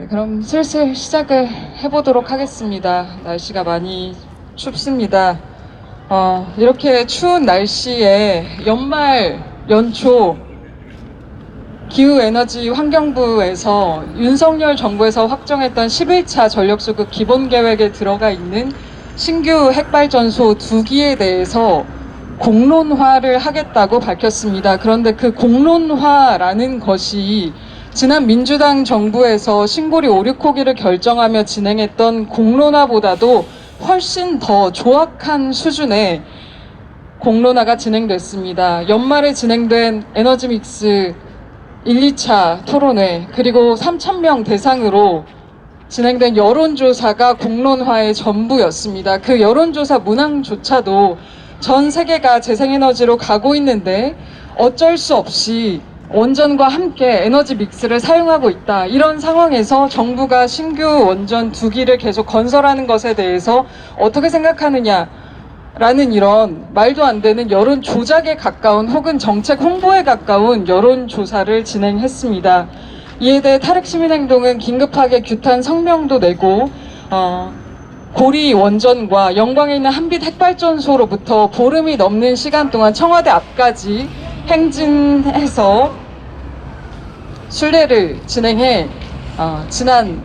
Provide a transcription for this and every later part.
네, 그럼 슬슬 시작을 해보도록 하겠습니다. 날씨가 많이 춥습니다. 이렇게 추운 날씨에 연말 연초 기후에너지 환경부에서 윤석열 정부에서 확정했던 11차 전력수급 기본계획에 들어가 있는 신규 핵발전소 2기에 대해서 공론화를 하겠다고 밝혔습니다. 그런데 그 공론화라는 것이 지난 민주당 정부에서 신고리 5, 6호기를 결정하며 진행했던 공론화보다도 훨씬 더 조악한 수준의 공론화가 진행됐습니다. 연말에 진행된 에너지믹스 1, 2차 토론회 그리고 3,000명 대상으로 진행된 여론조사가 공론화의 전부였습니다. 그 여론조사 문항조차도 전 세계가 재생에너지로 가고 있는데 어쩔 수 없이 원전과 함께 에너지 믹스를 사용하고 있다. 이런 상황에서 정부가 신규 원전 2기를 계속 건설하는 것에 대해서 어떻게 생각하느냐 라는 이런 말도 안 되는 여론 조작에 가까운 혹은 정책 홍보에 가까운 여론조사를 진행했습니다. 이에 대해 탈핵시민행동은 긴급하게 규탄 성명도 내고 고리 원전과 영광에 있는 한빛 핵발전소로부터 보름이 넘는 시간 동안 청와대 앞까지 행진해서 순례를 진행해 지난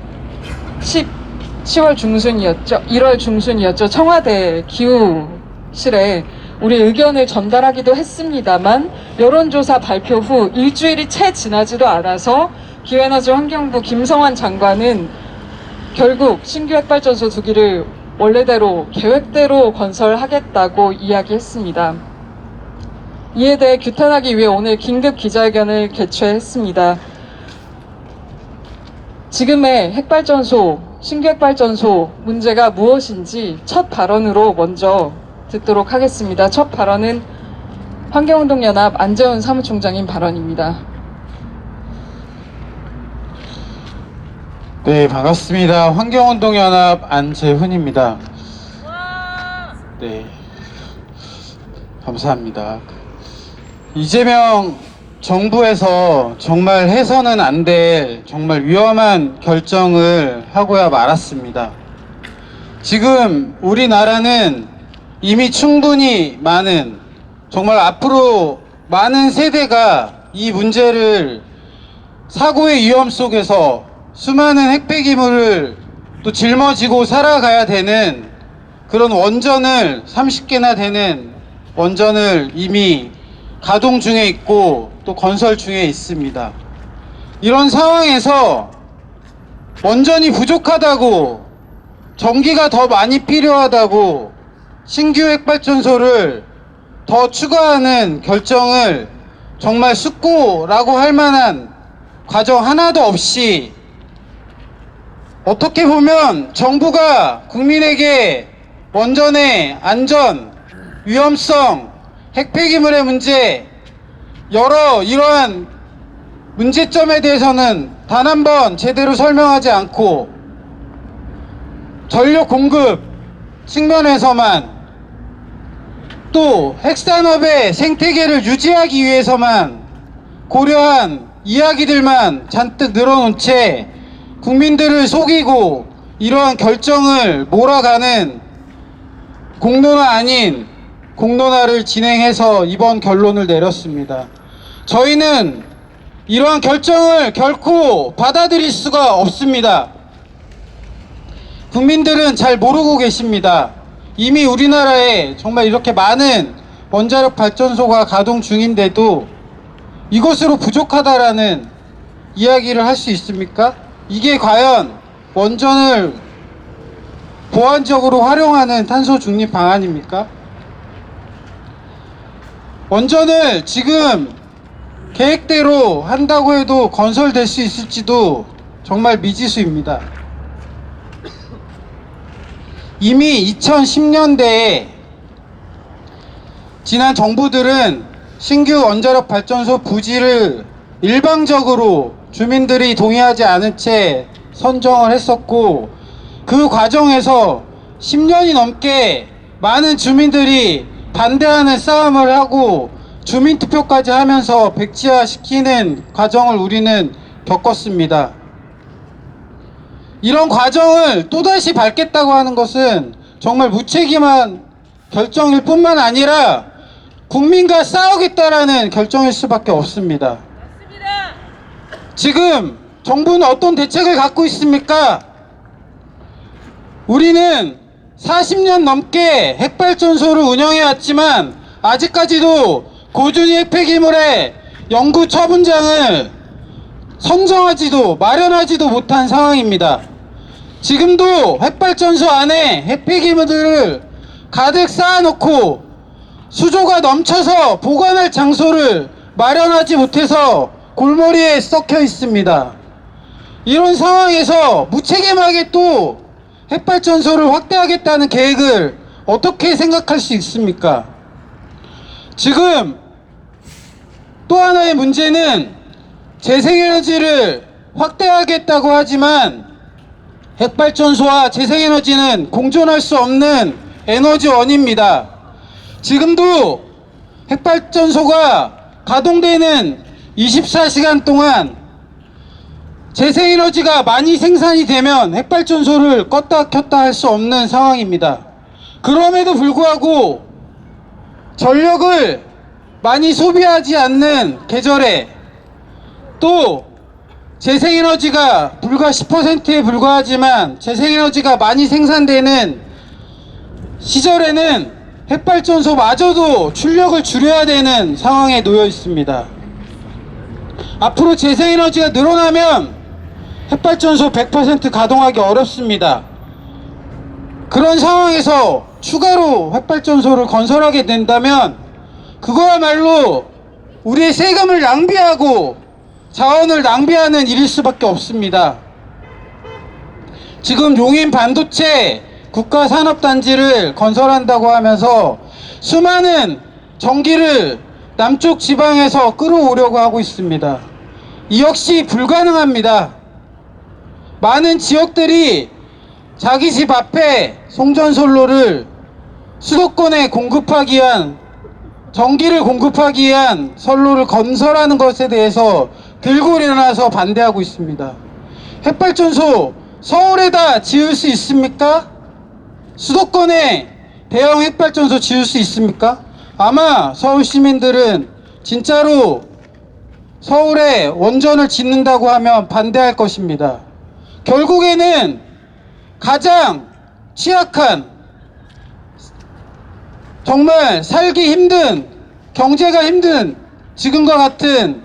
10월 중순이었죠. 1월 중순이었죠. 청와대 기후실에 우리 의견을 전달하기도 했습니다만 여론조사 발표 후 일주일이 채 지나지도 않아서 기후에너지 환경부 김성환 장관은 결국 신규 핵발전소 2기를 원래대로 계획대로 건설하겠다고 이야기했습니다. 이에 대해 규탄하기 위해 오늘 긴급 기자회견을 개최했습니다. 지금의 핵발전소, 신규 핵발전소 문제가 무엇인지 첫 발언으로 먼저 듣도록 하겠습니다. 첫 발언은 환경운동연합 안재훈 사무총장님 발언입니다. 네, 반갑습니다. 환경운동연합 안재훈입니다. 네, 감사합니다. 이재명 정부에서 정말 해서는 안 될 정말 위험한 결정을 하고야 말았습니다. 지금 우리나라는 이미 충분히 많은, 정말 앞으로 많은 세대가 이 문제를 사고의 위험 속에서 수많은 핵폐기물을 또 짊어지고 살아가야 되는 그런 원전을 30개나 되는 원전을 이미 가동 중에 있고 또 건설 중에 있습니다. 이런 상황에서 원전이 부족하다고, 전기가 더 많이 필요하다고 신규 핵발전소를 더 추가하는 결정을 정말 숙고라고 할 만한 과정 하나도 없이, 어떻게 보면 정부가 국민에게 원전의 안전, 위험성, 핵폐기물의 문제, 여러 이러한 문제점에 대해서는 단 한 번 제대로 설명하지 않고 전력 공급 측면에서만, 또 핵산업의 생태계를 유지하기 위해서만 고려한 이야기들만 잔뜩 늘어놓은 채 국민들을 속이고 이러한 결정을 몰아가는 공론화 아닌 공론화를 진행해서 이번 결론을 내렸습니다. 저희는 이러한 결정을 결코 받아들일 수가 없습니다. 국민들은 잘 모르고 계십니다. 이미 우리나라에 정말 이렇게 많은 원자력 발전소가 가동 중인데도 이것으로 부족하다라는 이야기를 할 수 있습니까? 이게 과연 원전을 보완적으로 활용하는 탄소 중립 방안입니까? 원전을 지금 계획대로 한다고 해도 건설될 수 있을지도 정말 미지수입니다. 이미 2010년대에 지난 정부들은 신규 원자력 발전소 부지를 일방적으로 주민들이 동의하지 않은 채 선정을 했었고, 그 과정에서 10년이 넘게 많은 주민들이 반대하는 싸움을 하고 주민투표까지 하면서 백지화시키는 과정을 우리는 겪었습니다. 이런 과정을 또다시 밟겠다고 하는 것은 정말 무책임한 결정일 뿐만 아니라 국민과 싸우겠다라는 결정일 수밖에 없습니다. 지금 정부는 어떤 대책을 갖고 있습니까? 우리는 40년 넘게 핵발전소를 운영해왔지만 아직까지도 고준위 핵폐기물의 영구 처분장을 선정하지도 마련하지도 못한 상황입니다. 지금도 핵발전소 안에 핵폐기물들을 가득 쌓아놓고 수조가 넘쳐서 보관할 장소를 마련하지 못해서 골머리에 썩혀 있습니다. 이런 상황에서 무책임하게 또 핵발전소를 확대하겠다는 계획을 어떻게 생각할 수 있습니까? 지금 또 하나의 문제는 재생에너지를 확대하겠다고 하지만 핵발전소와 재생에너지는 공존할 수 없는 에너지원입니다. 지금도 핵발전소가 가동되는 24시간 동안 재생에너지가 많이 생산이 되면 핵발전소를 껐다 켰다 할 수 없는 상황입니다. 그럼에도 불구하고 전력을 많이 소비하지 않는 계절에 또 재생에너지가 불과 10%에 불과하지만 재생에너지가 많이 생산되는 시절에는 핵발전소마저도 출력을 줄여야 되는 상황에 놓여 있습니다. 앞으로 재생에너지가 늘어나면 핵발전소 100% 가동하기 어렵습니다. 그런 상황에서 추가로 핵발전소를 건설하게 된다면 그거야말로 우리의 세금을 낭비하고 자원을 낭비하는 일일 수밖에 없습니다. 지금 용인 반도체 국가산업단지를 건설한다고 하면서 수많은 전기를 남쪽 지방에서 끌어오려고 하고 있습니다. 이 역시 불가능합니다. 많은 지역들이 자기 집 앞에 송전선로를 수도권에 공급하기 위한 전기를 공급하기 위한 선로를 건설하는 것에 대해서 들고 일어나서 반대하고 있습니다. 핵발전소 서울에다 지을 수 있습니까? 수도권에 대형 핵발전소 지을 수 있습니까? 아마 서울 시민들은 진짜로 서울에 원전을 짓는다고 하면 반대할 것입니다. 결국에는 가장 취약한 정말 살기 힘든 경제가 힘든 지금과 같은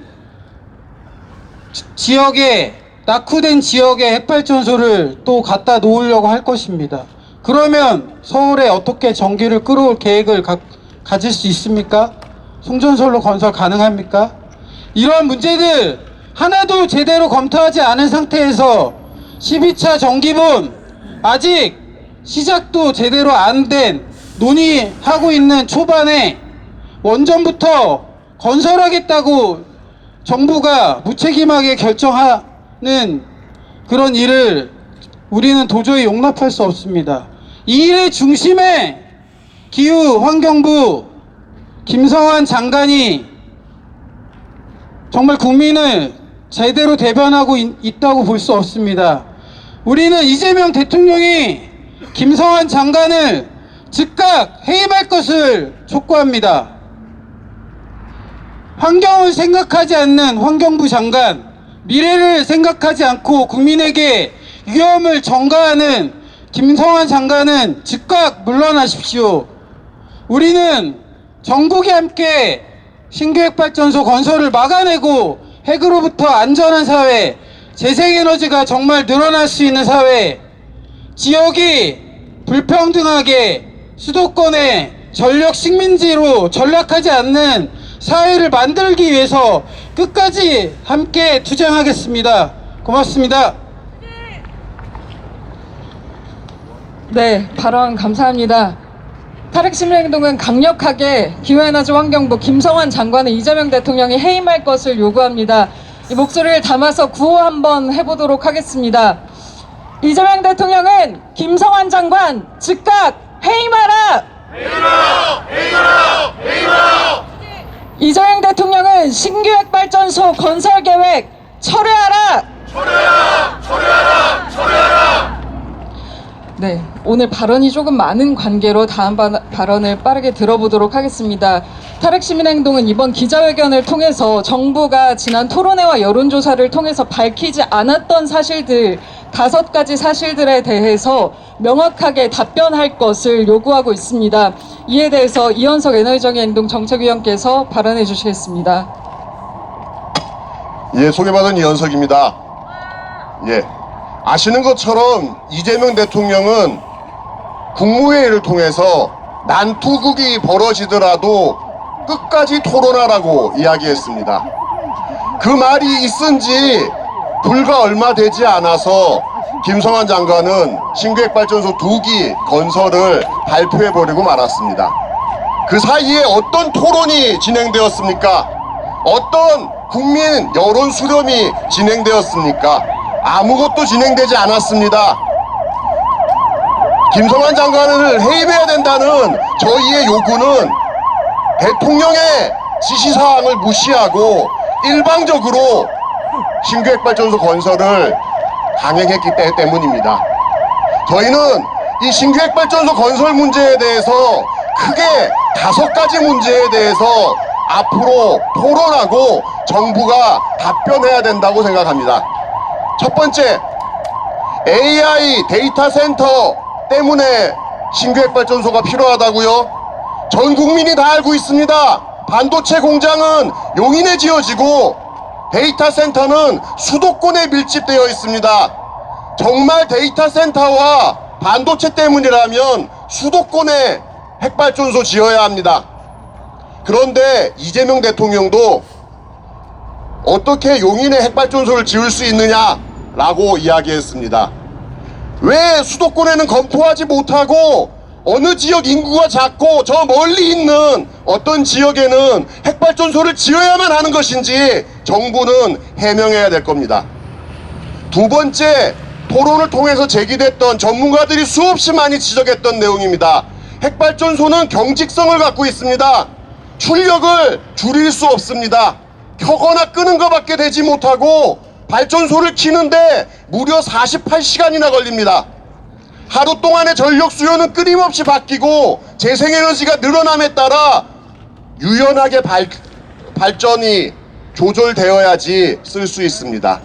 지역에 낙후된 지역에 핵발전소를 또 갖다 놓으려고 할 것입니다. 그러면 서울에 어떻게 전기를 끌어올 계획을 가질 수 있습니까? 송전선로 건설 가능합니까? 이러한 문제들 하나도 제대로 검토하지 않은 상태에서 12차 정기본 아직 시작도 제대로 안 된 논의하고 있는 초반에 원전부터 건설하겠다고 정부가 무책임하게 결정하는 그런 일을 우리는 도저히 용납할 수 없습니다. 이 일의 중심에 기후환경부 김성환 장관이 정말 국민을 제대로 대변하고 있다고 볼 수 없습니다. 우리는 이재명 대통령이 김성환 장관을 즉각 해임할 것을 촉구합니다. 환경을 생각하지 않는 환경부 장관, 미래를 생각하지 않고 국민에게 위험을 전가하는 김성환 장관은 즉각 물러나십시오. 우리는 전국이 함께 신규 핵발전소 건설을 막아내고 핵으로부터 안전한 사회, 재생에너지가 정말 늘어날 수 있는 사회, 지역이 불평등하게 수도권의 전력 식민지로 전락하지 않는 사회를 만들기 위해서 끝까지 함께 투쟁하겠습니다. 고맙습니다. 네, 발언 감사합니다. 탈핵심리행동은 강력하게 기후에너지 환경부 김성환 장관을 이재명 대통령이 해임할 것을 요구합니다. 이 목소리를 담아서 구호 한번 해보도록 하겠습니다. 이재명 대통령은 김성환 장관 즉각 해임하라! 해임하라! 해임하라! 해임하라! 이재명 대통령은 신규 핵발전소 건설 계획 철회하라! 철회하라! 철회하라! 철회하라! 네, 오늘 발언이 조금 많은 관계로 다음 발언을 빠르게 들어보도록 하겠습니다. 탈핵시민행동은 이번 기자회견을 통해서 정부가 지난 토론회와 여론조사를 통해서 밝히지 않았던 사실들 5가지 사실들에 대해서 명확하게 답변할 것을 요구하고 있습니다. 이에 대해서 이현석 에너지적인 행동 정책위원께서 발언해 주시겠습니다. 예, 소개받은 이현석입니다. 예, 아시는 것처럼 이재명 대통령은 국무회의를 통해서 난투극이 벌어지더라도 끝까지 토론하라고 이야기했습니다. 그 말이 있은 지 불과 얼마 되지 않아서 김성환 장관은 신규핵발전소 2기 건설을 발표해버리고 말았습니다. 그 사이에 어떤 토론이 진행되었습니까? 어떤 국민 여론 수렴이 진행되었습니까? 아무것도 진행되지 않았습니다. 김성환 장관을 해임해야 된다는 저희의 요구는 대통령의 지시사항을 무시하고 일방적으로 신규핵발전소 건설을 강행했기 때문입니다. 저희는 이 신규핵발전소 건설 문제에 대해서 크게 5가지 문제에 대해서 앞으로 토론하고 정부가 답변해야 된다고 생각합니다. 첫 번째, AI 데이터 센터 때문에 신규핵발전소가 필요하다고요? 전 국민이 다 알고 있습니다. 반도체 공장은 용인에 지어지고 데이터 센터는 수도권에 밀집되어 있습니다. 정말 데이터 센터와 반도체 때문이라면 수도권에 핵발전소 지어야 합니다. 그런데 이재명 대통령도 어떻게 용인에 핵발전소를 지을 수 있느냐라고 이야기했습니다. 왜 수도권에는 검토하지 못하고 어느 지역 인구가 작고 저 멀리 있는 어떤 지역에는 핵발전소를 지어야만 하는 것인지 정부는 해명해야 될 겁니다. 두 번째, 토론을 통해서 제기됐던 전문가들이 수없이 많이 지적했던 내용입니다. 핵발전소는 경직성을 갖고 있습니다. 출력을 줄일 수 없습니다. 켜거나 끄는 것밖에 되지 못하고 발전소를 켜는데 무려 48시간이나 걸립니다. 하루 동안의 전력 수요는 끊임없이 바뀌고 재생에너지가 늘어남에 따라 유연하게 발전이 조절되어야지 쓸 수 있습니다.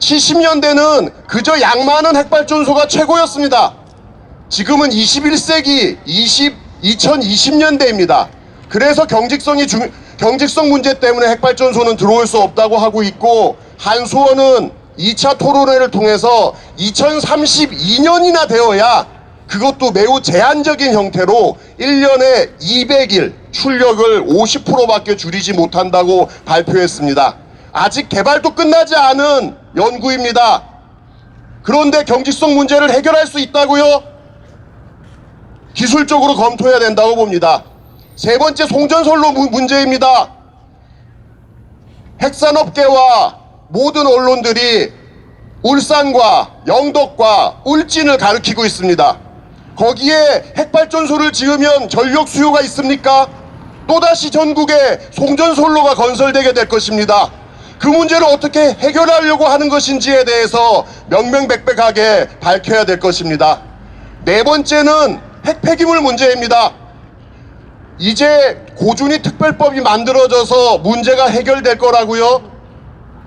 70년대는 그저 양 많은 핵발전소가 최고였습니다. 지금은 21세기 2020년대입니다. 그래서 경직성 문제 때문에 핵발전소는 들어올 수 없다고 하고 있고, 한수원은 2차 토론회를 통해서 2032년이나 되어야, 그것도 매우 제한적인 형태로 1년에 200일 출력을 50%밖에 줄이지 못한다고 발표했습니다. 아직 개발도 끝나지 않은 연구입니다. 그런데 경직성 문제를 해결할 수 있다고요? 기술적으로 검토해야 된다고 봅니다. 세 번째, 송전선로 문제입니다. 핵산업계와 모든 언론들이 울산과 영덕과 울진을 가리키고 있습니다. 거기에 핵발전소를 지으면 전력 수요가 있습니까? 또다시 전국에 송전선로가 건설되게 될 것입니다. 그 문제를 어떻게 해결하려고 하는 것인지에 대해서 명명백백하게 밝혀야 될 것입니다. 네 번째는 핵폐기물 문제입니다. 이제 고준위 특별법이 만들어져서 문제가 해결될 거라고요?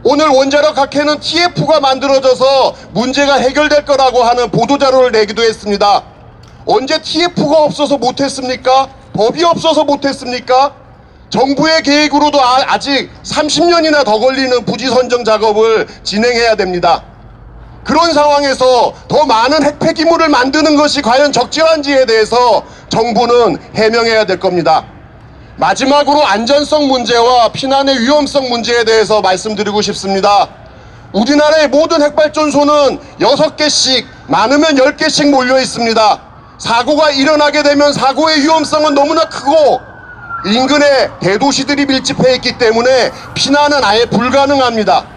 오늘 원자력 학회는 TF가 만들어져서 문제가 해결될 거라고 하는 보도자료를 내기도 했습니다. 언제 TF가 없어서 못했습니까? 법이 없어서 못했습니까? 정부의 계획으로도 아직 30년이나 더 걸리는 부지 선정 작업을 진행해야 됩니다. 그런 상황에서 더 많은 핵폐기물을 만드는 것이 과연 적절한지에 대해서 정부는 해명해야 될 겁니다. 마지막으로 안전성 문제와 피난의 위험성 문제에 대해서 말씀드리고 싶습니다. 우리나라의 모든 핵발전소는 6개씩, 많으면 10개씩 몰려 있습니다. 사고가 일어나게 되면 사고의 위험성은 너무나 크고 인근에 대도시들이 밀집해 있기 때문에 피난은 아예 불가능합니다.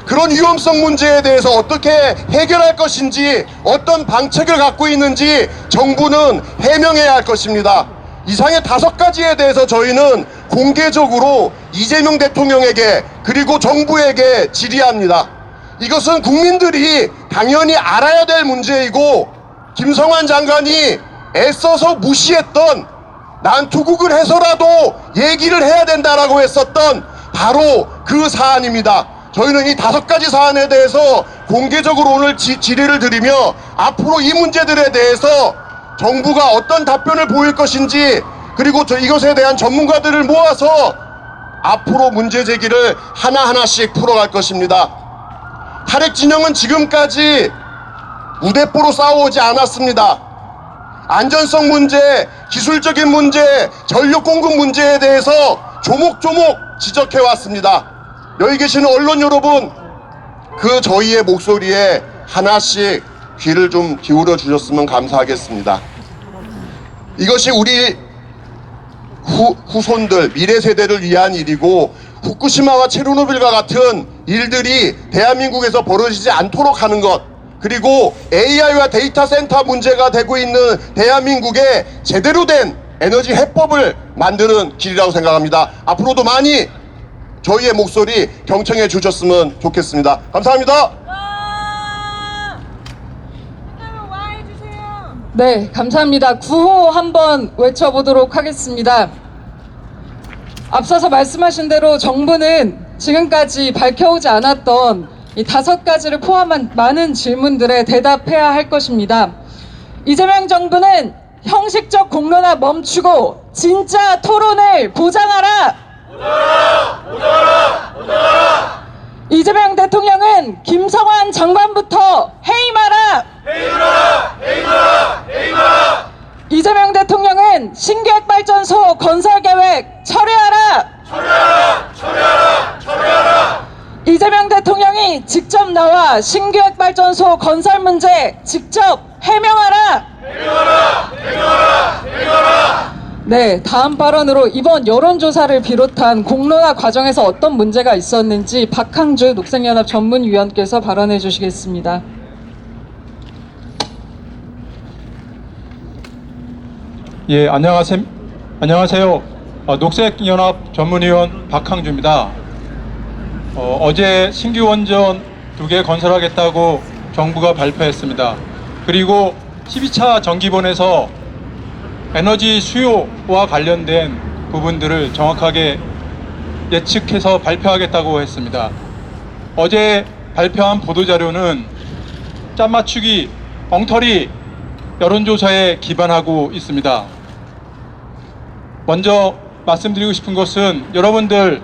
그런 위험성 문제에 대해서 어떻게 해결할 것인지, 어떤 방책을 갖고 있는지 정부는 해명해야 할 것입니다. 이상의 5가지에 대해서 저희는 공개적으로 이재명 대통령에게 그리고 정부에게 질의합니다. 이것은 국민들이 당연히 알아야 될 문제이고 김성환 장관이 애써서 무시했던 난투국을 해서라도 얘기를 해야 된다라고 했었던 바로 그 사안입니다. 저희는 이 5가지 사안에 대해서 공개적으로 오늘 질의를 드리며 앞으로 이 문제들에 대해서 정부가 어떤 답변을 보일 것인지, 그리고 이것에 대한 전문가들을 모아서 앞으로 문제 제기를 하나하나씩 풀어갈 것입니다. 탈핵 진영은 지금까지 무대뽀로 싸워오지 않았습니다. 안전성 문제, 기술적인 문제, 전력 공급 문제에 대해서 조목조목 지적해 왔습니다. 여기 계시는 언론 여러분, 그 저희의 목소리에 하나씩 귀를 좀 기울여 주셨으면 감사하겠습니다. 이것이 우리 후손들, 미래 세대를 위한 일이고, 후쿠시마와 체르노빌과 같은 일들이 대한민국에서 벌어지지 않도록 하는 것, 그리고 AI와 데이터 센터 문제가 되고 있는 대한민국에 제대로 된 에너지 해법을 만드는 길이라고 생각합니다. 앞으로도 많이 저희의 목소리 경청해 주셨으면 좋겠습니다. 감사합니다. 네, 감사합니다. 구호 한번 외쳐보도록 하겠습니다. 앞서서 말씀하신 대로 정부는 지금까지 밝혀오지 않았던 이 5가지를 포함한 많은 질문들에 대답해야 할 것입니다. 이재명 정부는 형식적 공론화 멈추고 진짜 토론을 보장하라! 보장하라! 이재명 대통령은 김성환 장관부터 해임하라! 해임하라! 이재명 대통령은 신규 핵발전소 건설 계획 철회하라! 이재명 대통령이 직접 나와 신규 핵발전소 건설 문제 직접 해명하라! 네, 다음 발언으로 이번 여론조사를 비롯한 공론화 과정에서 어떤 문제가 있었는지 박항주 녹색연합 전문위원께서 발언해 주시겠습니다. 예, 안녕하세요. 녹색연합 전문위원 박항주입니다. 어제 신규 원전 2개 건설하겠다고 정부가 발표했습니다. 그리고 12차 정기본에서 에너지 수요와 관련된 부분들을 정확하게 예측해서 발표하겠다고 했습니다. 어제 발표한 보도자료는 짠맞추기, 엉터리 여론조사에 기반하고 있습니다. 먼저 말씀드리고 싶은 것은, 여러분들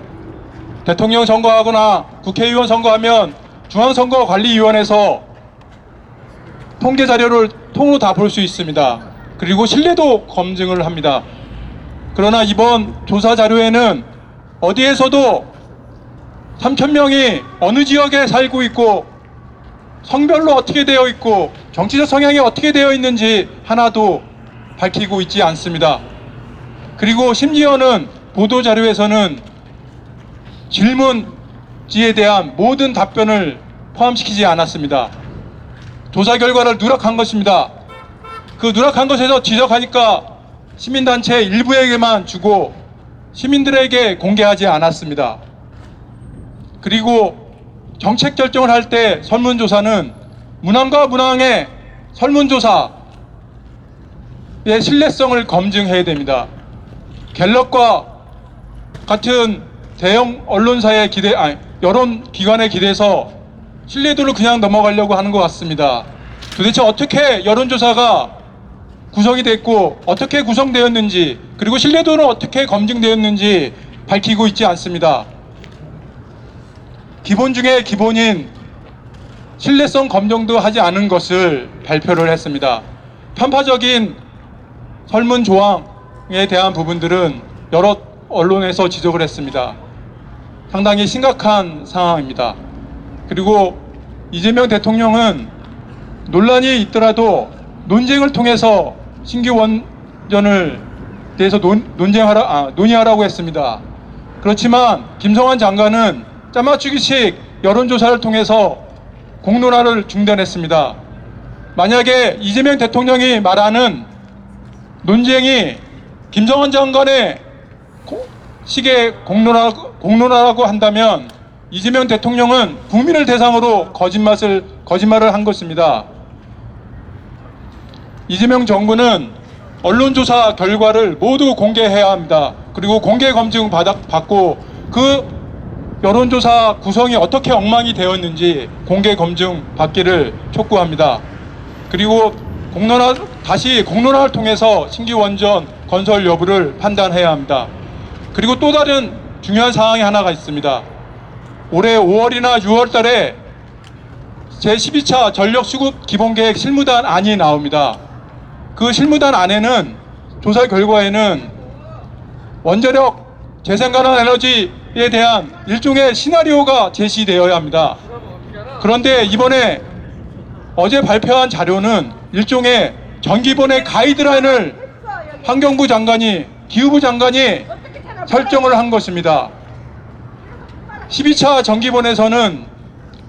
대통령 선거하거나 국회의원 선거하면 중앙선거관리위원회에서 통계 자료를 통으로 다 볼 수 있습니다. 그리고 신뢰도 검증을 합니다. 그러나 이번 조사 자료에는 어디에서도 3,000명이 어느 지역에 살고 있고 성별로 어떻게 되어 있고 정치적 성향이 어떻게 되어 있는지 하나도 밝히고 있지 않습니다. 그리고 심지어는 보도자료에서는 질문지에 대한 모든 답변을 포함시키지 않았습니다. 조사 결과를 누락한 것입니다. 그 누락한 것에서 지적하니까 시민단체 일부에게만 주고 시민들에게 공개하지 않았습니다. 그리고 정책 결정을 할 때 설문조사는 문항과 문항의 설문조사의 신뢰성을 검증해야 됩니다. 갤럽과 같은 대형 언론사의 여론기관에 기대서 신뢰도를 그냥 넘어가려고 하는 것 같습니다. 도대체 어떻게 여론조사가 구성이 됐고 어떻게 구성되었는지, 그리고 신뢰도는 어떻게 검증되었는지 밝히고 있지 않습니다. 기본 중에 기본인 신뢰성 검증도 하지 않은 것을 발표를 했습니다. 편파적인 설문 조항에 대한 부분들은 여러 언론에서 지적을 했습니다. 상당히 심각한 상황입니다. 그리고 이재명 대통령은 논란이 있더라도 논쟁을 통해서 신규 원전을 대해서 논의하라고 했습니다. 그렇지만 김성환 장관은 짜맞추기식 여론조사를 통해서 공론화를 중단했습니다. 만약에 이재명 대통령이 말하는 논쟁이 김성환 장관의 식의 공론화라고 한다면 이재명 대통령은 국민을 대상으로 거짓말을 한 것입니다. 이재명 정부는 언론조사 결과를 모두 공개해야 합니다. 그리고 공개 검증 받고 그 여론조사 구성이 어떻게 엉망이 되었는지 공개 검증 받기를 촉구합니다. 그리고 다시 공론화를 통해서 신규 원전 건설 여부를 판단해야 합니다. 그리고 또 다른 중요한 사항이 하나가 있습니다. 올해 5월이나 6월 달에 제12차 전력수급 기본계획 실무단 안이 나옵니다. 그 실무단 안에는 조사 결과에는 원자력 재생가능 에너지에 대한 일종의 시나리오가 제시되어야 합니다. 그런데 이번에 어제 발표한 자료는 일종의 전기본의 가이드라인을 환경부 장관이, 기후부 장관이 설정을 한 것입니다. 12차 전기본에서는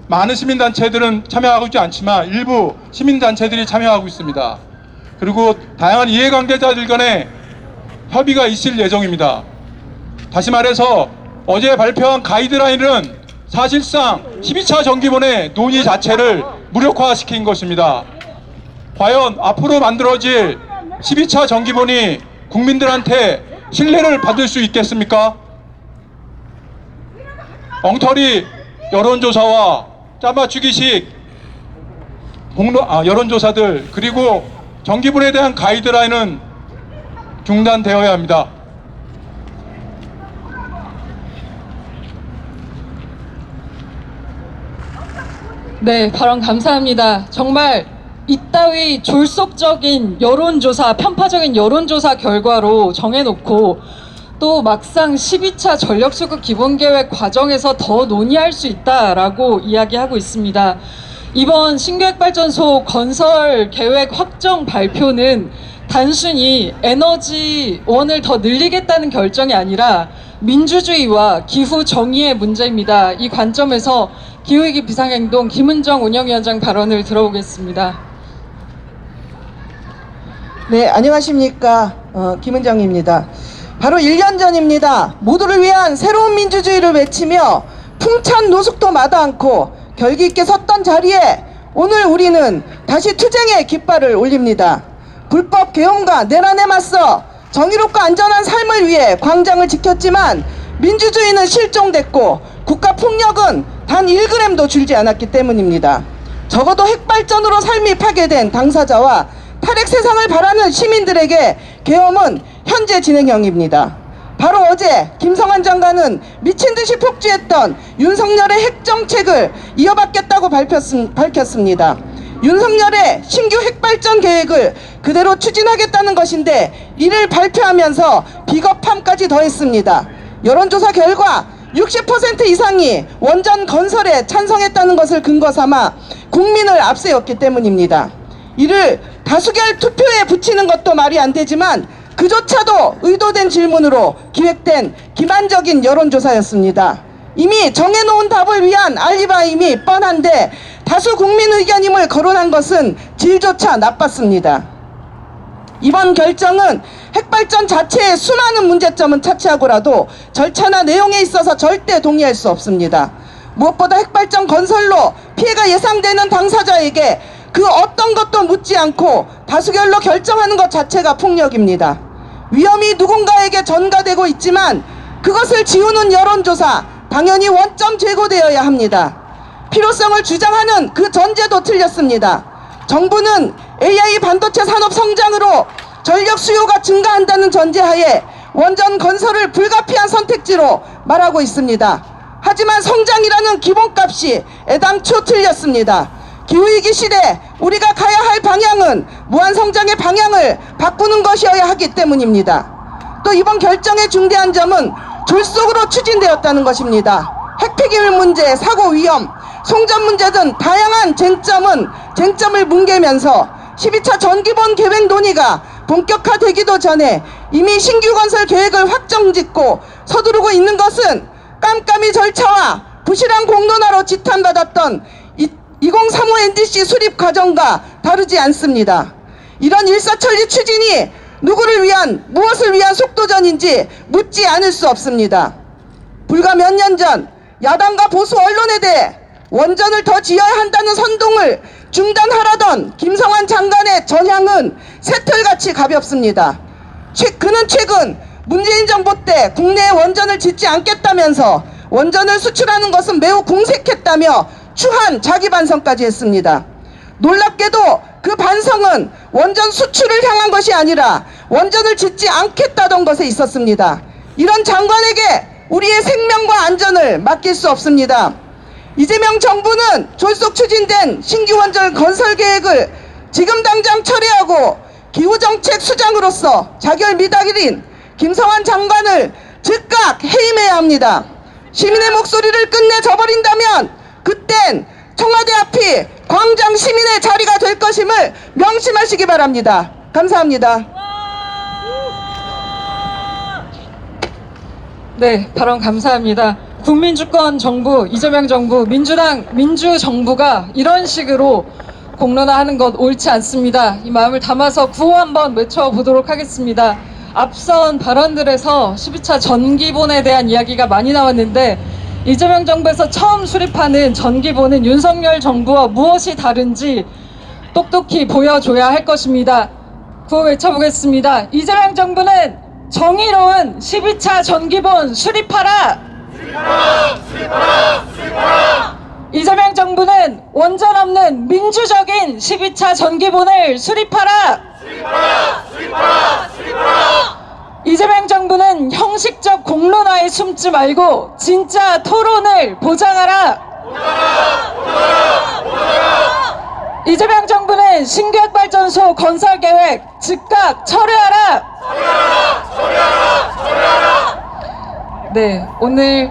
많은 시민단체들은 참여하고 있지 않지만 일부 시민단체들이 참여하고 있습니다. 그리고 다양한 이해관계자들 간의 협의가 있을 예정입니다. 다시 말해서 어제 발표한 가이드라인은 사실상 12차 전기본의 논의 자체를 무력화시킨 것입니다. 과연 앞으로 만들어질 12차 전기본이 국민들한테 신뢰를 받을 수 있겠습니까? 엉터리 여론조사와 짜맞추기식 여론조사들, 그리고 전기본에 대한 가이드라인은 중단되어야 합니다. 네, 발언 감사합니다. 정말 이따위 졸속적인 여론조사, 편파적인 여론조사 결과로 정해놓고 또 막상 12차 전력수급 기본계획 과정에서 더 논의할 수 있다라고 이야기하고 있습니다. 이번 신규핵발전소 건설 계획 확정 발표는 단순히 에너지원을 더 늘리겠다는 결정이 아니라 민주주의와 기후 정의의 문제입니다. 이 관점에서 기후위기 비상행동 김은정 운영위원장 발언을 들어보겠습니다. 네, 안녕하십니까. 김은정입니다. 바로 1년 전입니다. 모두를 위한 새로운 민주주의를 외치며 풍찬 노숙도 마다 않고 결기 있게 섰던 자리에 오늘 우리는 다시 투쟁의 깃발을 올립니다. 불법 계엄과 내란에 맞서 정의롭고 안전한 삶을 위해 광장을 지켰지만 민주주의는 실종됐고 국가폭력은 단 1g도 줄지 않았기 때문입니다. 적어도 핵발전으로 삶이 파괴된 당사자와 탈핵 세상을 바라는 시민들에게 계엄은 현재 진행형입니다. 바로 어제 김성환 장관은 미친듯이 폭주했던 윤석열의 핵정책을 이어받겠다고 밝혔습니다. 윤석열의 신규 핵발전 계획을 그대로 추진하겠다는 것인데 이를 발표하면서 비겁함까지 더했습니다. 여론조사 결과 60% 이상이 원전 건설에 찬성했다는 것을 근거 삼아 국민을 앞세웠기 때문입니다. 이를 다수결 투표에 붙이는 것도 말이 안 되지만 그조차도 의도된 질문으로 기획된 기만적인 여론조사였습니다. 이미 정해놓은 답을 위한 알리바임이 뻔한데 다수 국민 의견임을 거론한 것은 질조차 나빴습니다. 이번 결정은 핵발전 자체의 수많은 문제점은 차치하고라도 절차나 내용에 있어서 절대 동의할 수 없습니다. 무엇보다 핵발전 건설로 피해가 예상되는 당사자에게 그 어떤 것도 묻지 않고 다수결로 결정하는 것 자체가 폭력입니다. 위험이 누군가에게 전가되고 있지만 그것을 지우는 여론조사 당연히 원점 제고되어야 합니다. 필요성을 주장하는 그 전제도 틀렸습니다. 정부는 AI 반도체 산업 성장으로 전력 수요가 증가한다는 전제하에 원전 건설을 불가피한 선택지로 말하고 있습니다. 하지만 성장이라는 기본값이 애당초 틀렸습니다. 기후위기 시대 우리가 가야 할 방향은 무한성장의 방향을 바꾸는 것이어야 하기 때문입니다. 또 이번 결정의 중대한 점은 졸속으로 추진되었다는 것입니다. 핵폐기물 문제, 사고 위험, 송전 문제 등 다양한 쟁점을 뭉개면서 12차 전기본 계획 논의가 본격화되기도 전에 이미 신규 건설 계획을 확정짓고 서두르고 있는 것은 깜깜이 절차와 부실한 공론화로 지탄받았던 2035 NDC 수립 과정과 다르지 않습니다. 이런 일사천리 추진이 누구를 위한, 무엇을 위한 속도전인지 묻지 않을 수 없습니다. 불과 몇 년 전 야당과 보수 언론에 대해 원전을 더 지어야 한다는 선동을 중단하라던 김성환 장관의 전향 재량은 새털같이 가볍습니다. 그는 최근 문재인 정부 때 국내에 원전을 짓지 않겠다면서 원전을 수출하는 것은 매우 공색했다며 추한 자기 반성까지 했습니다. 놀랍게도 그 반성은 원전 수출을 향한 것이 아니라 원전을 짓지 않겠다던 것에 있었습니다. 이런 장관에게 우리의 생명과 안전을 맡길 수 없습니다. 이재명 정부는 졸속 추진된 신규 원전 건설 계획을 지금 당장 철회하고 기후정책 수장으로서 자결미달인 김성환 장관을 즉각 해임해야 합니다. 시민의 목소리를 끝내 저버린다면 그땐 청와대 앞이 광장 시민의 자리가 될 것임을 명심하시기 바랍니다. 감사합니다. 네, 발언 감사합니다. 국민주권 정부, 이재명 정부, 민주당, 민주정부가 이런 식으로 공론화하는 것 옳지 않습니다. 이 마음을 담아서 구호 한번 외쳐보도록 하겠습니다. 앞선 발언들에서 12차 전기본에 대한 이야기가 많이 나왔는데 이재명 정부에서 처음 수립하는 전기본은 윤석열 정부와 무엇이 다른지 똑똑히 보여줘야 할 것입니다. 구호 외쳐보겠습니다. 이재명 정부는 정의로운 12차 전기본 수립하라! 수립하라! 이재명 정부는 원전 없는 민주적인 12차 전기본을 수립하라! 이재명 정부는 형식적 공론화에 숨지 말고 진짜 토론을 보장하라! 이재명 정부는 신규 핵발전소 건설 계획 즉각 철회하라! 네, 오늘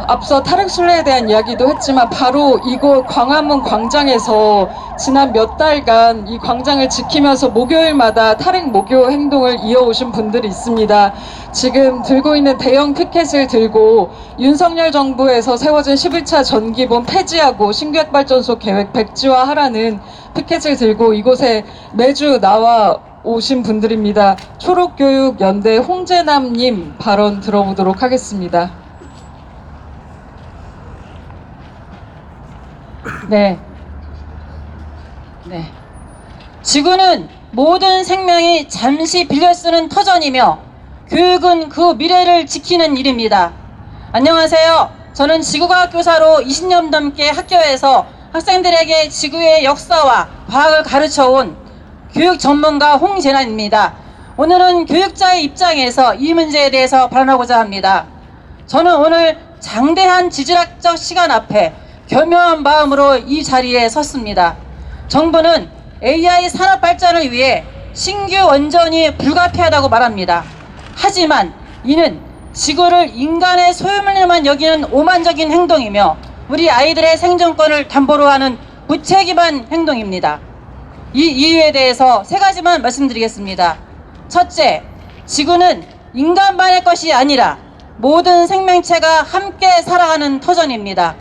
앞서 탈핵순례에 대한 이야기도 했지만 바로 이곳 광화문 광장에서 지난 몇 달간 이 광장을 지키면서 목요일마다 탈핵 목요 행동을 이어오신 분들이 있습니다. 지금 들고 있는 대형 피켓을 들고 윤석열 정부에서 세워진 11차 전기본 폐지하고 신규 핵발전소 계획 백지화하라는 피켓을 들고 이곳에 매주 나와 오신 분들입니다. 초록교육연대 홍재남님 발언 들어보도록 하겠습니다. 네. 지구는 모든 생명이 잠시 빌려 쓰는 터전이며 교육은 그 미래를 지키는 일입니다. 안녕하세요. 저는 지구과학 교사로 20년 넘게 학교에서 학생들에게 지구의 역사와 과학을 가르쳐온 교육 전문가 홍재난입니다. 오늘은 교육자의 입장에서 이 문제에 대해서 발언하고자 합니다. 저는 오늘 장대한 지질학적 시간 앞에 겸허한 마음으로 이 자리에 섰습니다. 정부는 AI 산업 발전을 위해 신규 원전이 불가피하다고 말합니다. 하지만 이는 지구를 인간의 소유물로만 여기는 오만적인 행동이며 우리 아이들의 생존권을 담보로 하는 무책임한 행동입니다. 이 이유에 대해서 세 가지만 말씀드리겠습니다. 첫째, 지구는 인간만의 것이 아니라 모든 생명체가 함께 살아가는 터전입니다.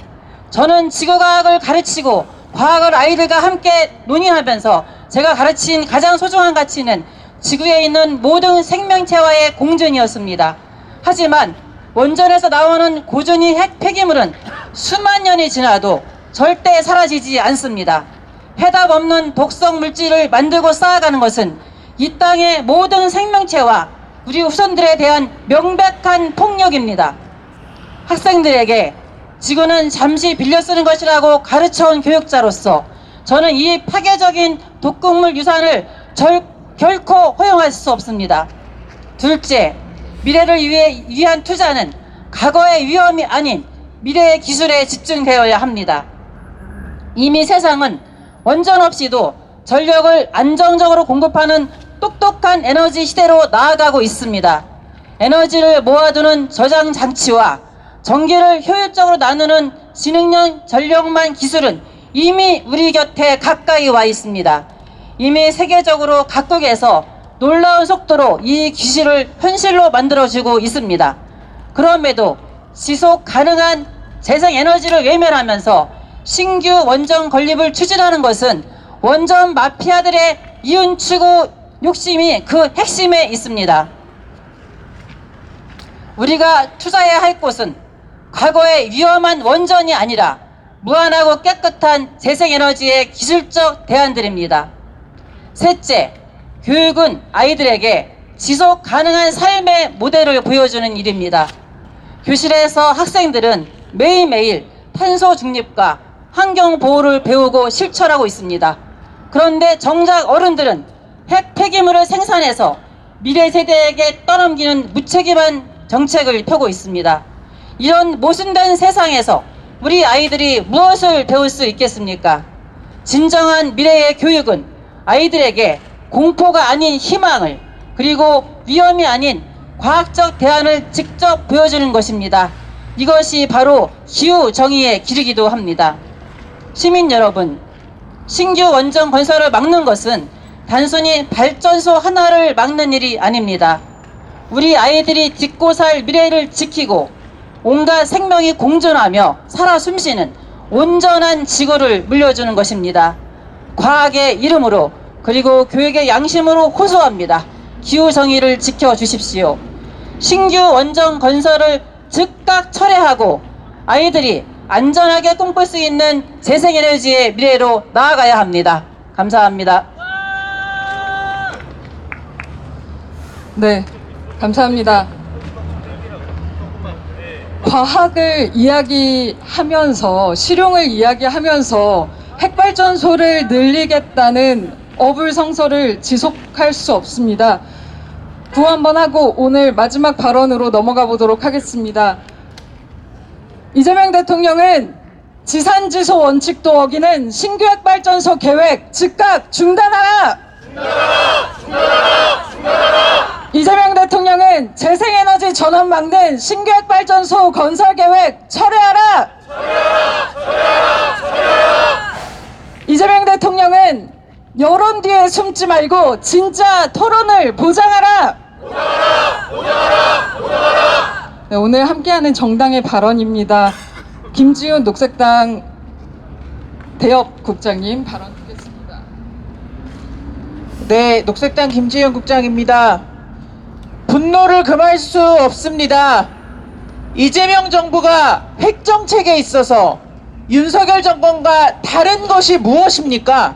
저는 지구과학을 가르치고 과학을 아이들과 함께 논의하면서 제가 가르친 가장 소중한 가치는 지구에 있는 모든 생명체와의 공존이었습니다. 하지만 원전에서 나오는 고준위 핵 폐기물은 수만 년이 지나도 절대 사라지지 않습니다. 해답 없는 독성 물질을 만들고 쌓아가는 것은 이 땅의 모든 생명체와 우리 후손들에 대한 명백한 폭력입니다. 학생들에게 지구는 잠시 빌려 쓰는 것이라고 가르쳐온 교육자로서 저는 이 파괴적인 독극물 유산을 결코 허용할 수 없습니다. 둘째, 미래를 위한 투자는 과거의 위험이 아닌 미래의 기술에 집중되어야 합니다. 이미 세상은 원전 없이도 전력을 안정적으로 공급하는 똑똑한 에너지 시대로 나아가고 있습니다. 에너지를 모아두는 저장 장치와 전기를 효율적으로 나누는 지능형 전력망 기술은 이미 우리 곁에 가까이 와 있습니다. 이미 세계적으로 각국에서 놀라운 속도로 이 기술을 현실로 만들어지고 있습니다. 그럼에도 지속 가능한 재생에너지를 외면하면서 신규 원전 건립을 추진하는 것은 원전 마피아들의 이윤 추구 욕심이 그 핵심에 있습니다. 우리가 투자해야 할 곳은 과거의 위험한 원전이 아니라 무한하고 깨끗한 재생에너지의 기술적 대안들입니다. 셋째, 교육은 아이들에게 지속 가능한 삶의 모델을 보여주는 일입니다. 교실에서 학생들은 매일매일 탄소 중립과 환경 보호를 배우고 실천하고 있습니다. 그런데 정작 어른들은 핵 폐기물을 생산해서 미래 세대에게 떠넘기는 무책임한 정책을 펴고 있습니다. 이런 모순된 세상에서 우리 아이들이 무엇을 배울 수 있겠습니까? 진정한 미래의 교육은 아이들에게 공포가 아닌 희망을, 그리고 위험이 아닌 과학적 대안을 직접 보여주는 것입니다. 이것이 바로 기후 정의의 길이기도 합니다. 시민 여러분, 신규 원전 건설을 막는 것은 단순히 발전소 하나를 막는 일이 아닙니다. 우리 아이들이 딛고 살 미래를 지키고 온갖 생명이 공존하며 살아 숨쉬는 온전한 지구를 물려주는 것입니다. 과학의 이름으로 그리고 교육의 양심으로 호소합니다. 기후 정의를 지켜주십시오. 신규 원전 건설을 즉각 철회하고 아이들이 안전하게 꿈꿀 수 있는 재생에너지의 미래로 나아가야 합니다. 감사합니다. 네, 감사합니다. 과학을 이야기하면서, 실용을 이야기하면서 핵발전소를 늘리겠다는 어불성설을 지속할 수 없습니다. 구호 한번 하고 오늘 마지막 발언으로 넘어가 보도록 하겠습니다. 이재명 대통령은 지산지소 원칙도 어기는 신규 핵발전소 계획 즉각 중단하라! 이재명 대통령은 재생에너지 전환 막는 신규 핵발전소 건설 계획 철회하라! 이재명 대통령은 여론 뒤에 숨지 말고 진짜 토론을 보장하라! 네, 오늘 함께하는 정당의 발언입니다. 김지훈 녹색당 대협국장님 발언 듣겠습니다. 네, 녹색당 김지현 국장입니다. 분노를 금할 수 없습니다. 이재명 정부가 핵정책에 있어서 윤석열 정권과 다른 것이 무엇입니까?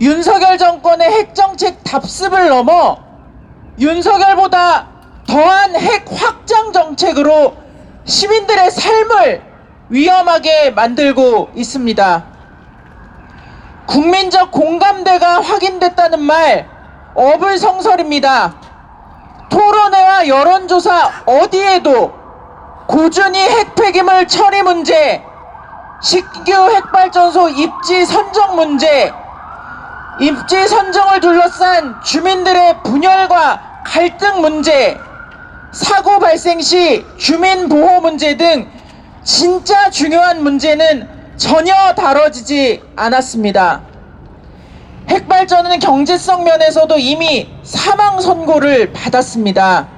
윤석열 정권의 핵정책 답습을 넘어 윤석열보다 더한 핵 확장 정책으로 시민들의 삶을 위험하게 만들고 있습니다. 국민적 공감대가 확인됐다는 말 어불성설입니다. 토론회와 여론조사 어디에도 꾸준히 핵폐기물 처리 문제, 신규 핵발전소 입지 선정 문제, 입지 선정을 둘러싼 주민들의 분열과 갈등 문제, 사고 발생 시 주민 보호 문제 등 진짜 중요한 문제는 전혀 다뤄지지 않았습니다. 핵발전은 경제성 면에서도 이미 사망 선고를 받았습니다.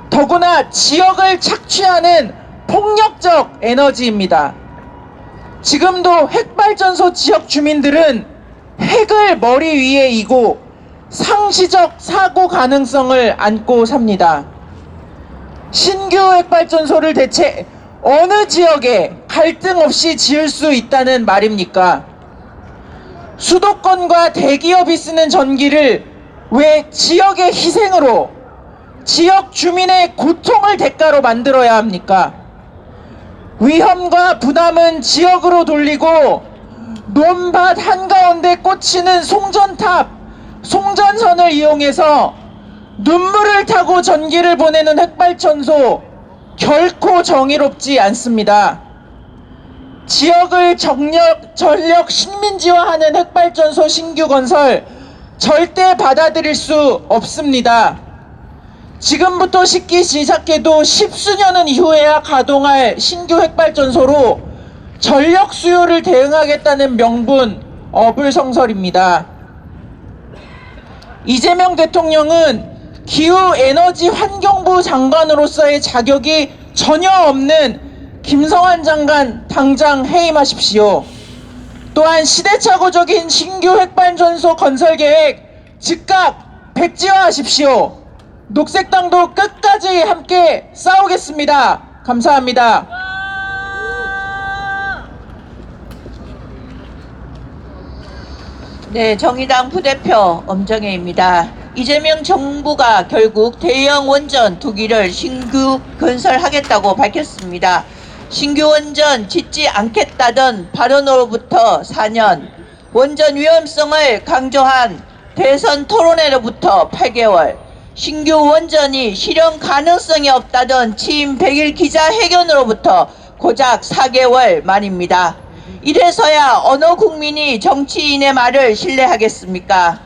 더구나 지역을 착취하는 폭력적 에너지입니다. 지금도 핵발전소 지역 주민들은 핵을 머리 위에 이고 상시적 사고 가능성을 안고 삽니다. 신규 핵발전소를 대체 어느 지역에 갈등 없이 지을 수 있다는 말입니까? 수도권과 대기업이 쓰는 전기를 왜 지역의 희생으로, 지역 주민의 고통을 대가로 만들어야 합니까? 위험과 부담은 지역으로 돌리고 논밭 한가운데 꽂히는 송전탑, 송전선을 이용해서 눈물을 타고 전기를 보내는 핵발전소 결코 정의롭지 않습니다. 지역을 전력 식민지화하는 핵발전소 신규 건설 절대 받아들일 수 없습니다. 지금부터 짓기 시작해도 10수년은 이후에야 가동할 신규 핵발전소로 전력 수요를 대응하겠다는 명분 어불성설입니다. 이재명 대통령은 기후에너지 환경부 장관으로서의 자격이 전혀 없는 김성환 장관 당장 해임하십시오. 또한 시대착오적인 신규 핵발전소 건설 계획 즉각 백지화하십시오. 녹색당도 끝까지 함께 싸우겠습니다. 감사합니다. 네, 정의당 부대표 엄정혜입니다. 이재명 정부가 결국 대형 원전 2기를 신규 건설하겠다고 밝혔습니다. 신규 원전 짓지 않겠다던 발언으로부터 4년, 원전 위험성을 강조한 대선 토론회로부터 8개월, 신규 원전이 실현 가능성이 없다던 취임 100일 기자회견으로부터 고작 4개월 만입니다. 이래서야 어느 국민이 정치인의 말을 신뢰하겠습니까?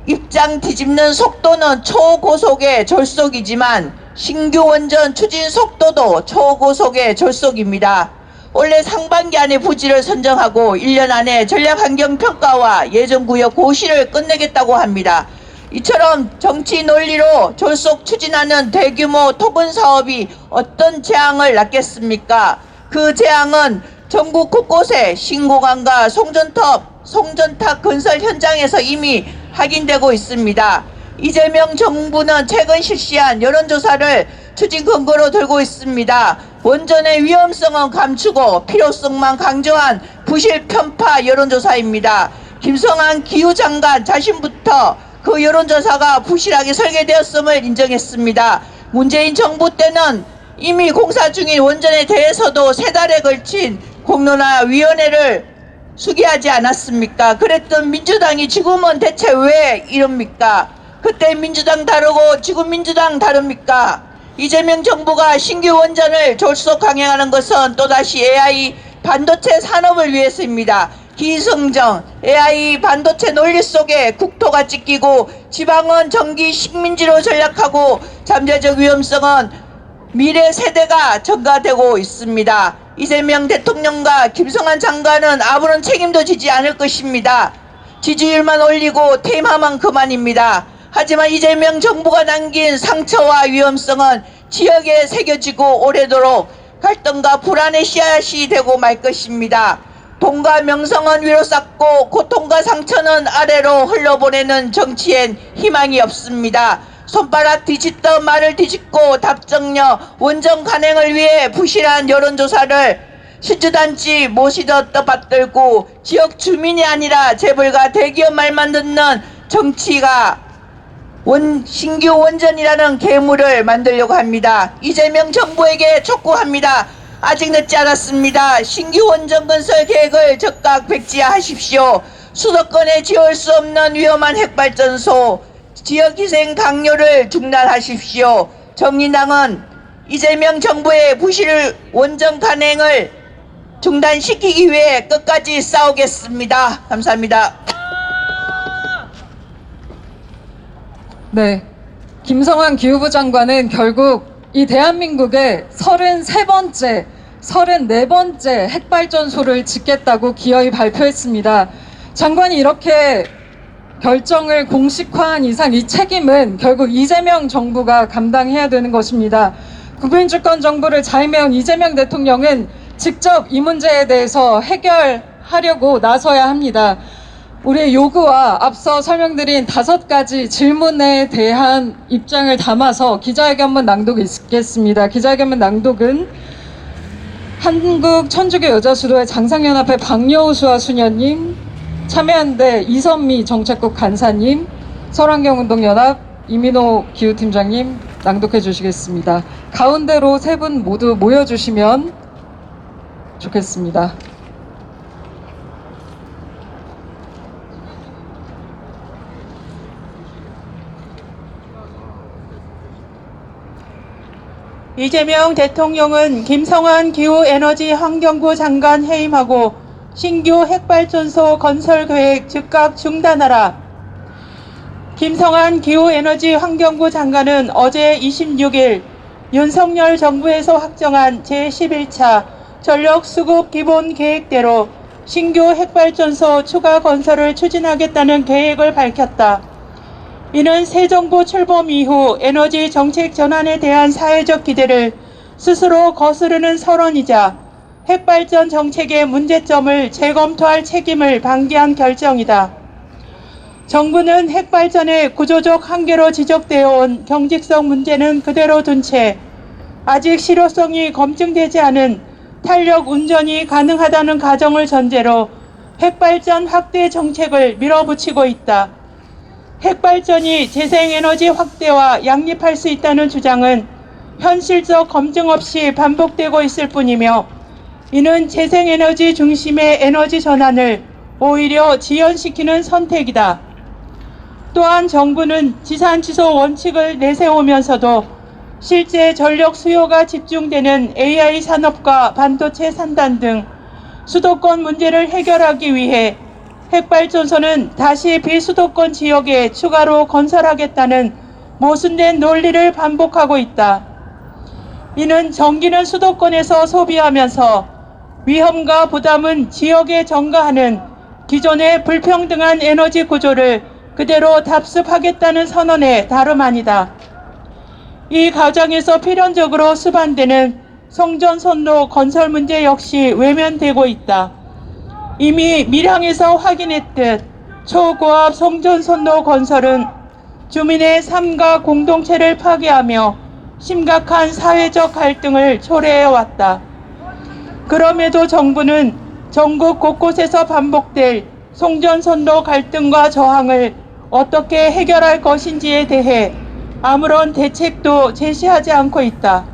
입장 뒤집는 속도는 초고속의 졸속이지만 신규 원전 추진 속도도 초고속의 졸속입니다. 올해 상반기 안에 부지를 선정하고 1년 안에 전략환경평가와 예정구역 고시를 끝내겠다고 합니다. 이처럼 정치 논리로 졸속 추진하는 대규모 토건 사업이 어떤 재앙을 낳겠습니까? 그 재앙은 전국 곳곳에 신공항과 송전탑 건설 현장에서 이미 확인되고 있습니다. 이재명 정부는 최근 실시한 여론조사를 추진 근거로 들고 있습니다. 원전의 위험성은 감추고 필요성만 강조한 부실 편파 여론조사입니다. 김성한 기후장관 자신부터 그 여론조사가 부실하게 설계되었음을 인정했습니다. 문재인 정부 때는 이미 공사 중인 원전에 대해서도 3달에 걸친 공론화위원회를 수기하지 않았습니까? 그랬던 민주당이 지금은 대체 왜 이럽니까? 그때 민주당 다르고 지금 민주당 다릅니까? 이재명 정부가 신규 원전을 졸속 강행하는 것은 또다시 AI 반도체 산업을 위해서입니다. 기성정, AI 반도체 논리 속에 국토가 찢기고 지방은 전기 식민지로 전락하고 잠재적 위험성은 미래 세대가 전가되고 있습니다. 이재명 대통령과 김성한 장관은 아무런 책임도 지지 않을 것입니다. 지지율만 올리고 퇴임하면 그만입니다. 하지만 이재명 정부가 남긴 상처와 위험성은 지역에 새겨지고 오래도록 갈등과 불안의 씨앗이 되고 말 것입니다. 돈과 명성은 위로 쌓고 고통과 상처는 아래로 흘러보내는 정치엔 희망이 없습니다. 손바닥 뒤집던 말을 뒤집고 답정려 원전 간행을 위해 부실한 여론조사를 신주단지 모시듯 떠받들고 지역 주민이 아니라 재벌과 대기업 말만 듣는 정치가 신규 원전이라는 괴물을 만들려고 합니다. 이재명 정부에게 촉구합니다. 아직 늦지 않았습니다. 신규 원전 건설 계획을 즉각 백지화하십시오. 수도권에 지을 수 없는 위험한 핵발전소, 지역희생 강요를 중단하십시오. 정의당은 이재명 정부의 부실 원전 간행을 중단시키기 위해 끝까지 싸우겠습니다. 감사합니다. 네, 김성한 기후부 장관은 결국 이 대한민국의 33번째, 34번째 핵발전소를 짓겠다고 기어이 발표했습니다. 장관이 이렇게 결정을 공식화한 이상 이 책임은 결국 이재명 정부가 감당해야 되는 것입니다. 국민주권 정부를 자임해온 이재명 대통령은 직접 이 문제에 대해서 해결하려고 나서야 합니다. 우리의 요구와 앞서 설명드린 5가지 질문에 대한 입장을 담아서 기자회견문 낭독이 있겠습니다. 기자회견문 낭독은 한국 천주교 여자수도회 장상연합회 박여우수아 수녀님, 참여연대 이선미 정책국 간사님, 설환경운동연합 이민호 기후팀장님 낭독해 주시겠습니다. 가운데로 3분 모두 모여주시면 좋겠습니다. 이재명 대통령은 김성한 기후에너지환경부 장관 해임하고 신규 핵발전소 건설 계획 즉각 중단하라. 김성한 기후에너지환경부 장관은 어제 26일 윤석열 정부에서 확정한 제11차 전력수급 기본 계획대로 신규 핵발전소 추가 건설을 추진하겠다는 계획을 밝혔다. 이는 새 정부 출범 이후 에너지 정책 전환에 대한 사회적 기대를 스스로 거스르는 선언이자 핵발전 정책의 문제점을 재검토할 책임을 방기한 결정이다. 정부는 핵발전의 구조적 한계로 지적되어 온 경직성 문제는 그대로 둔 채 아직 실효성이 검증되지 않은 탄력 운전이 가능하다는 가정을 전제로 핵발전 확대 정책을 밀어붙이고 있다. 핵발전이 재생에너지 확대와 양립할 수 있다는 주장은 현실적 검증 없이 반복되고 있을 뿐이며 이는 재생에너지 중심의 에너지 전환을 오히려 지연시키는 선택이다. 또한 정부는 지산지소 원칙을 내세우면서도 실제 전력 수요가 집중되는 AI 산업과 반도체 산단 등 수도권 문제를 해결하기 위해 핵발전소는 다시 비수도권 지역에 추가로 건설하겠다는 모순된 논리를 반복하고 있다. 이는 전기는 수도권에서 소비하면서 위험과 부담은 지역에 전가하는 기존의 불평등한 에너지 구조를 그대로 답습하겠다는 선언의 다름 아니다. 이 과정에서 필연적으로 수반되는 송전선로 건설 문제 역시 외면되고 있다. 이미 밀양에서 확인했듯 초고압 송전선로 건설은 주민의 삶과 공동체를 파괴하며 심각한 사회적 갈등을 초래해왔다. 그럼에도 정부는 전국 곳곳에서 반복될 송전선로 갈등과 저항을 어떻게 해결할 것인지에 대해 아무런 대책도 제시하지 않고 있다.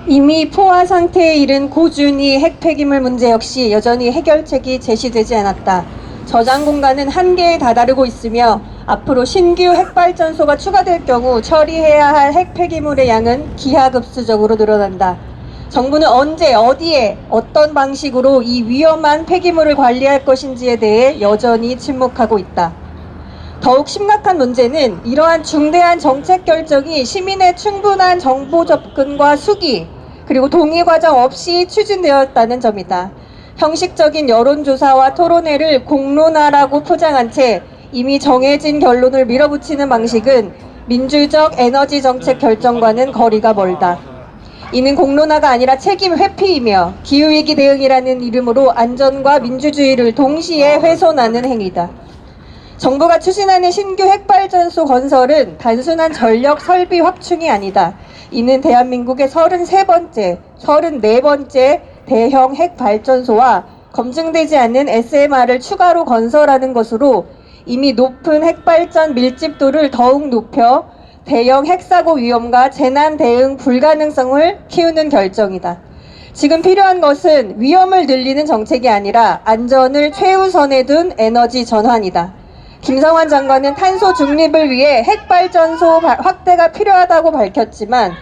이미 포화 상태에 이른 고준위 핵폐기물 문제 역시 여전히 해결책이 제시되지 않았다. 저장 공간은 한계에 다다르고 있으며 앞으로 신규 핵발전소가 추가될 경우 처리해야 할 핵폐기물의 양은 기하급수적으로 늘어난다. 정부는 언제, 어디에, 어떤 방식으로 이 위험한 폐기물을 관리할 것인지에 대해 여전히 침묵하고 있다. 더욱 심각한 문제는 이러한 중대한 정책 결정이 시민의 충분한 정보 접근과 수기, 그리고 동의 과정 없이 추진되었다는 점이다. 형식적인 여론조사와 토론회를 공론화라고 포장한 채 이미 정해진 결론을 밀어붙이는 방식은 민주적 에너지 정책 결정과는 거리가 멀다. 이는 공론화가 아니라 책임 회피이며 기후위기 대응이라는 이름으로 안전과 민주주의를 동시에 훼손하는 행위다. 정부가 추진하는 신규 핵발전소 건설은 단순한 전력 설비 확충이 아니다. 이는 대한민국의 33번째, 34번째 대형 핵발전소와 검증되지 않는 SMR을 추가로 건설하는 것으로 이미 높은 핵발전 밀집도를 더욱 높여 대형 핵사고 위험과 재난 대응 불가능성을 키우는 결정이다. 지금 필요한 것은 위험을 늘리는 정책이 아니라 안전을 최우선에 둔 에너지 전환이다. 김성환 장관은 탄소 중립을 위해 핵발전소 확대가 필요하다고 밝혔지만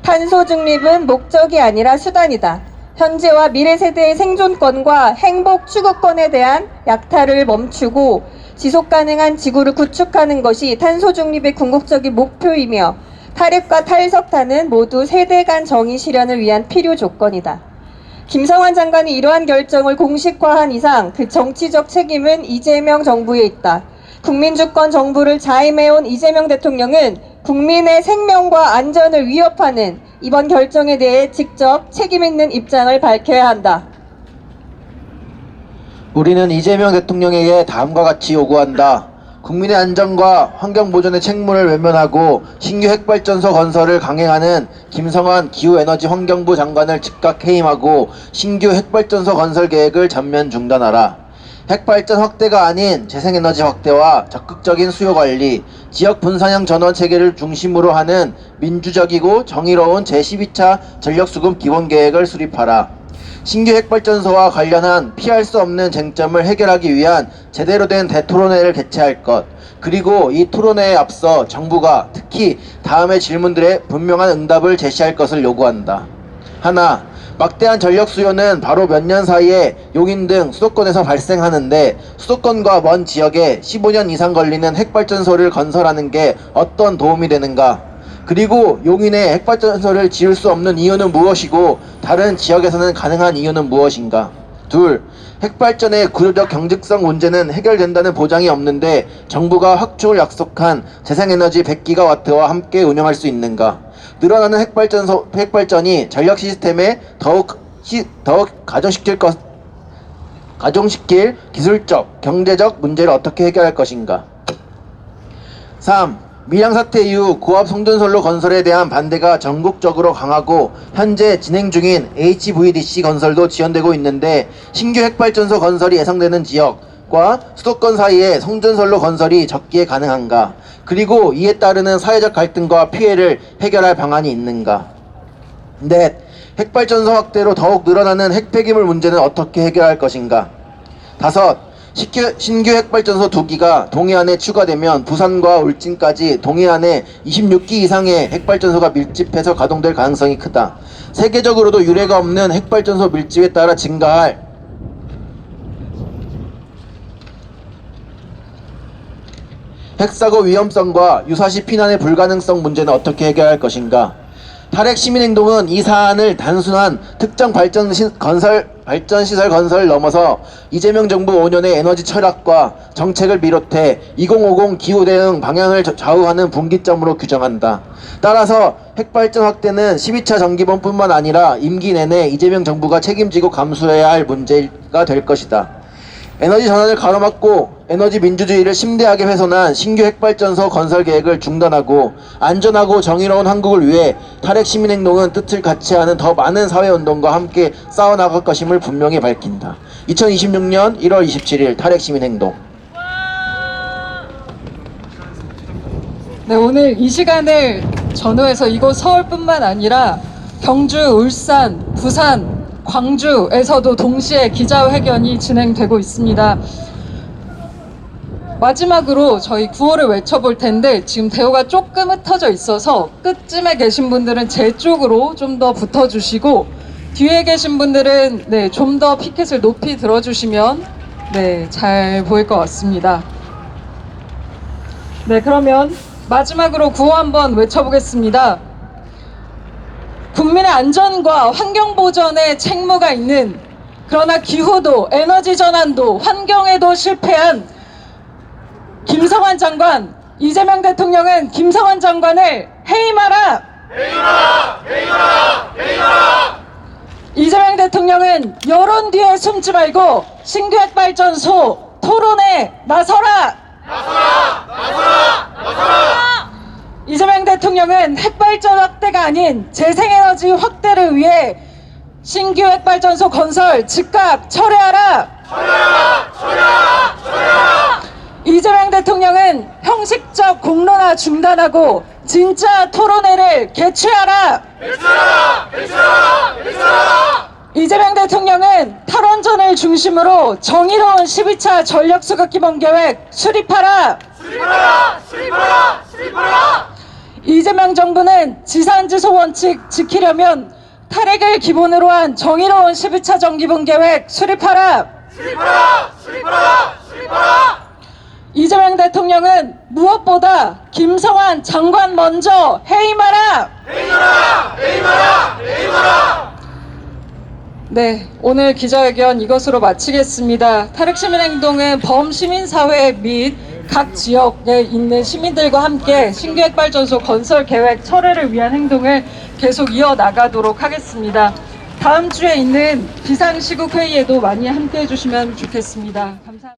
탄소 중립은 목적이 아니라 수단이다. 현재와 미래 세대의 생존권과 행복 추구권에 대한 약탈을 멈추고 지속 가능한 지구를 구축하는 것이 탄소 중립의 궁극적인 목표이며 탈핵과 탈석탄은 모두 세대 간 정의 실현을 위한 필요 조건이다. 김성환 장관이 이러한 결정을 공식화한 이상 그 정치적 책임은 이재명 정부에 있다. 국민주권 정부를 자임해온 이재명 대통령은 국민의 생명과 안전을 위협하는 이번 결정에 대해 직접 책임 있는 입장을 밝혀야 한다. 우리는 이재명 대통령에게 다음과 같이 요구한다. 국민의 안전과 환경보존의 책무를 외면하고 신규 핵발전소 건설을 강행하는 김성환 기후에너지 환경부 장관을 즉각 해임하고 신규 핵발전소 건설 계획을 전면 중단하라. 핵발전 확대가 아닌 재생에너지 확대와 적극적인 수요관리, 지역 분산형 전원 체계를 중심으로 하는 민주적이고 정의로운 제12차 전력수급 기본계획을 수립하라. 신규 핵발전소와 관련한 피할 수 없는 쟁점을 해결하기 위한 제대로 된 대토론회를 개최할 것, 그리고 이 토론회에 앞서 정부가 특히 다음의 질문들에 분명한 응답을 제시할 것을 요구한다. 하나, 막대한 전력 수요는 바로 몇 년 사이에 용인 등 수도권에서 발생하는데 수도권과 먼 지역에 15년 이상 걸리는 핵발전소를 건설하는 게 어떤 도움이 되는가? 그리고 용인에 핵발전소를 지을 수 없는 이유는 무엇이고 다른 지역에서는 가능한 이유는 무엇인가? 둘, 핵발전의 구조적 경직성 문제는 해결된다는 보장이 없는데 정부가 확충을 약속한 재생에너지 100기가와트와 함께 운영할 수 있는가? 늘어나는 핵발전이 전력 시스템에 더욱 가중시킬 기술적, 경제적 문제를 어떻게 해결할 것인가? 3. 밀양 사태 이후 고압 송전선로 건설에 대한 반대가 전국적으로 강하고 현재 진행 중인 HVDC 건설도 지연되고 있는데 신규 핵발전소 건설이 예상되는 지역과 수도권 사이에 송전선로 건설이 적기에 가능한가? 그리고 이에 따르는 사회적 갈등과 피해를 해결할 방안이 있는가? 넷, 핵발전소 확대로 더욱 늘어나는 핵폐기물 문제는 어떻게 해결할 것인가? 다섯, 신규 핵발전소 2기가 동해안에 추가되면 부산과 울진까지 동해안에 26기 이상의 핵발전소가 밀집해서 가동될 가능성이 크다. 세계적으로도 유례가 없는 핵발전소 밀집에 따라 증가할 핵사고 위험성과 유사시 피난의 불가능성 문제는 어떻게 해결할 것인가? 탈핵 시민행동은 이 사안을 단순한 특정 발전시설 건설을 넘어서 이재명 정부 5년의 에너지 철학과 정책을 비롯해 2050 기후 대응 방향을 좌우하는 분기점으로 규정한다. 따라서 핵발전 확대는 12차 정기범뿐만 아니라 임기 내내 이재명 정부가 책임지고 감수해야 할 문제가 될 것이다. 에너지 전환을 가로막고 에너지 민주주의를 심대하게 훼손한 신규 핵발전소 건설 계획을 중단하고 안전하고 정의로운 한국을 위해 탈핵 시민행동은 뜻을 같이 하는 더 많은 사회운동과 함께 싸워나갈 것임을 분명히 밝힌다. 2026년 1월 27일 탈핵 시민행동. 네, 오늘 이 시간을 전후해서 이곳 서울뿐만 아니라 경주, 울산, 부산, 광주에서도 동시에 기자회견이 진행되고 있습니다. 마지막으로 저희 구호를 외쳐볼 텐데 지금 대우가 조금 흩어져 있어서 끝쯤에 계신 분들은 제 쪽으로 좀 더 붙어주시고 뒤에 계신 분들은 네, 좀 더 피켓을 높이 들어주시면 네, 잘 보일 것 같습니다. 네, 그러면 마지막으로 구호 한번 외쳐보겠습니다. 국민의 안전과 환경 보전에 책무가 있는 그러나 기후도 에너지 전환도 환경에도 실패한 김성환 장관, 이재명 대통령은 김성환 장관을 해임하라! 해임하라! 해임하라! 해임하라! 이재명 대통령은 여론 뒤에 숨지 말고 신규 핵발전소 토론에 나서라! 나서라! 나서라! 나서라! 이재명 대통령은 핵발전 확대가 아닌 재생에너지 확대를 위해 신규 핵발전소 건설 즉각 철회하라! 철회하라! 철회하라! 철회하라! 이재명 대통령은 형식적 공론화 중단하고 진짜 토론회를 개최하라! 개최하라! 개최하라! 개최하라! 이재명 대통령은 탈원전을 중심으로 정의로운 12차 전력수급기본계획 수립하라! 수립하라! 수립하라! 수립하라! 이재명 정부는 지산지소 원칙 지키려면 탈핵을 기본으로 한 정의로운 12차 정기본계획 수립하라! 수립하라! 수립하라! 수립하라! 이재명 대통령은 무엇보다 김성환 장관 먼저 해임하라! 해임하라! 해임하라! 해임하라! 네, 오늘 기자회견 이것으로 마치겠습니다. 탈핵시민행동은 범시민사회 및 각 지역에 있는 시민들과 함께 신규 핵발전소 건설 계획 철회를 위한 행동을 계속 이어나가도록 하겠습니다. 다음 주에 있는 비상시국회의에도 많이 함께 해주시면 좋겠습니다. 감사합니다.